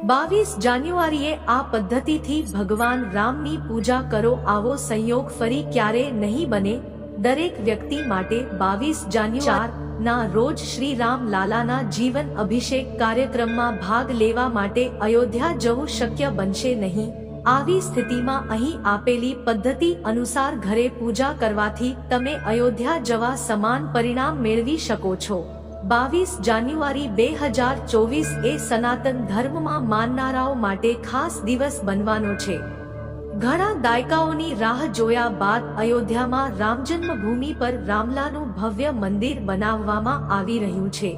22 જાન્યુઆરીએ આ પદ્ધતિથી ભગવાન રામની પૂજા કરો. આવો સંયોગ ફરી ક્યારે નહીં બને. દરેક વ્યક્તિ માટે 22 જાન્યુઆરી ના રોજ શ્રી રામ લાલાના જીવન અભિષેક કાર્યક્રમમાં ભાગ લેવા માટે અયોધ્યા જવું શક્ય બનશે નહીં. આવી સ્થિતિમાં અહીં આપેલી પદ્ધતિ અનુસાર ઘરે પૂજા કરવાથી તમે અયોધ્યા જવા સમાન પરિણામ મેળવી શકો છો. 22 જાન્યુઆરી 2024 એ સનાતન ધર્મમાં માનનારાઓ માટે ખાસ દિવસ બનવાનો છે. ઘણા દાયકાઓની રાહ જોયા બાદ અયોધ્યામાં રામજન્મભૂમિ પર રામલાનું ભવ્ય મંદિર બનાવવામાં આવી રહ્યું છે.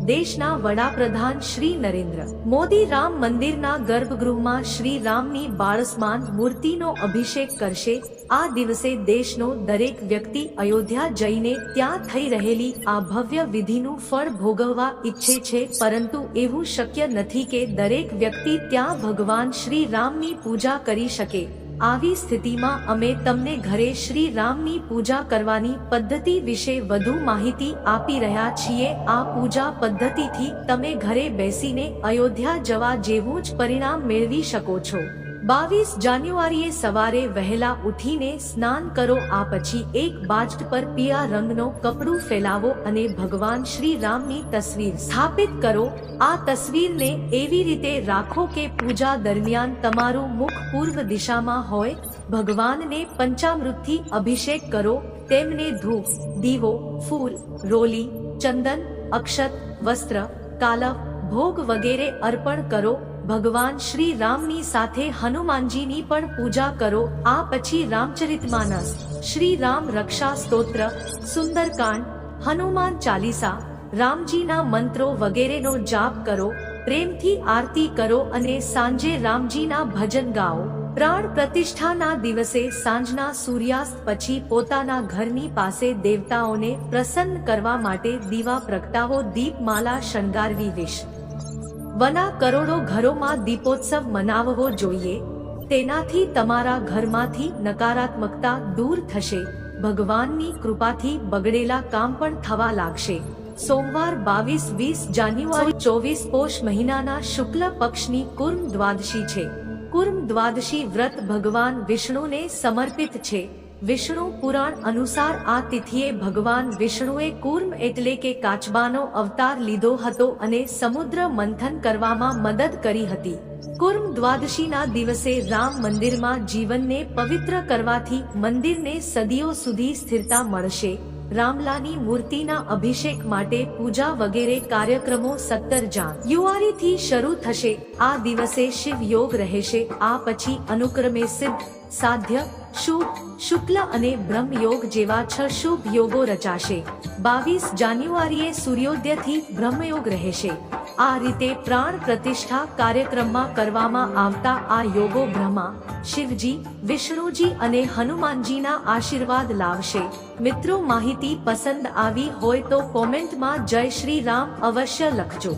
દેશના વડાપ્રધાન શ્રી નરેન્દ્ર મોદી રામ મંદિરના ગર્ભગૃહમાં શ્રી રામની બાળસમાન મૂર્તિનો અભિષેક કરશે. આ દિવસે દેશનો દરેક વ્યક્તિ અયોધ્યા જઈને ત્યાં થઈ રહેલી આ ભવ્ય વિધિનું ફળ ભોગવવા ઈચ્છે છે, પરંતુ એવું શક્ય નથી કે દરેક વ્યક્તિ ત્યાં ભગવાન શ્રી રામની પૂજા કરી શકે. આવી સ્થિતિમાં અમે તમને ઘરે શ્રી રામની પૂજા કરવાની પદ્ધતિ વિશે વધુ માહિતી આપી રહ્યા છીએ. આ પૂજા પદ્ધતિથી તમે ઘરે બેસીને અયોધ્યા જવા જેવું જ પરિણામ મેળવી શકો છો. 22 જાન્યુઆરીએ સવારે વહેલા ઉઠીને સ્નાન કરો. આ પછી એક બાજટ પર પીળા રંગનો કપડું ફેલાવો અને ભગવાન શ્રી રામની તસવીર સ્થાપિત કરો. આ તસવીરને એવી રીતે રાખો કે પૂજા દરમિયાન તમારું મુખ પૂર્વ દિશામાં હોય. ભગવાનને પંચામૃતથી અભિષેક કરો. તેમને ધૂપ, દીવો, ફૂલ, રોલી, ચંદન, અક્ષત, વસ્ત્ર, કાલવ, ભોગ વગેરે અર્પણ કરો. ભગવાન શ્રી રામની સાથે હનુમાનજીની પણ પૂજા કરો. આ પછી રામચરિતમાનસ, શ્રી રામ રક્ષા સ્તોત્ર, સુંદરકાંડ, હનુમાન ચાલીસા, રામજીના મંત્રો વગેરેનો જાપ કરો. પ્રેમથી આરતી કરો અને સાંજે રામજીના ભજન ગાઓ. પ્રાણ પ્રતિષ્ઠાના દિવસે સાંજના સૂર્યાસ્ત પછી પોતાના ઘરની પાસે દેવતાઓને પ્રસન્ન કરવા માટે દીવા પ્રગટાવો. દીપમાલા શણગારવી. વના કરોડો ઘરોમાં દીપોત્સવ મનાવવો જોઈએ. તેનાથી તમારા ઘરમાંથી નકારાત્મકતા દૂર થશે. ભગવાનની કૃપાથી બગડેલા કામ પણ થવા લાગશે. સોમવાર 22-20 જાન્યુઆરી 24 પોષ મહિનાના શુક્લ પક્ષની કુર્મ દ્વાદશી છે. કુર્મ દ્વાદશી વ્રત ભગવાન વિષ્ણુને સમર્પિત છે. વિષ્ણુ પુરાણ અનુસાર આ તિથિએ ભગવાન વિષ્ણુએ કુર્મ એટલે કે કાચબાનો અવતાર લીધો હતો અને સમુદ્ર મંથન કરવામાં મદદ કરી હતી. કુર્મ દ્વાદશીના દિવસે રામ મંદિરમાં જીવનને પવિત્ર કરવાથી મંદિરને સદીઓ સુધી સ્થિરતા મળશે. રામલાની મૂર્તિના અભિષેક માટે પૂજા વગેરે કાર્યક્રમો 17 જાન્યુઆરીથી શરૂ થશે. આ દિવસે શિવ યોગ રહેશે. આ પછી અનુક્રમે સિદ્ધ, સાધ્ય, શુભ, શુક્લ અને બ્રહ્મ યોગ જેવા 6 શુભ યોગો રચાશે. 22 જાન્યુઆરીએ સૂર્યોદયથી બ્રહ્મયોગ રહેશે. આ રીતે પ્રાણ પ્રતિષ્ઠા કાર્યક્રમમાં કરવામાં આવતા આ યોગો બ્રહ્મા, શિવજી, વિષ્ણુજી અને હનુમાનજીના આશીર્વાદ લાવશે. મિત્રો, માહિતી પસંદ આવી હોય તો કોમેન્ટમાં જય શ્રી રામ અવશ્ય લખજો.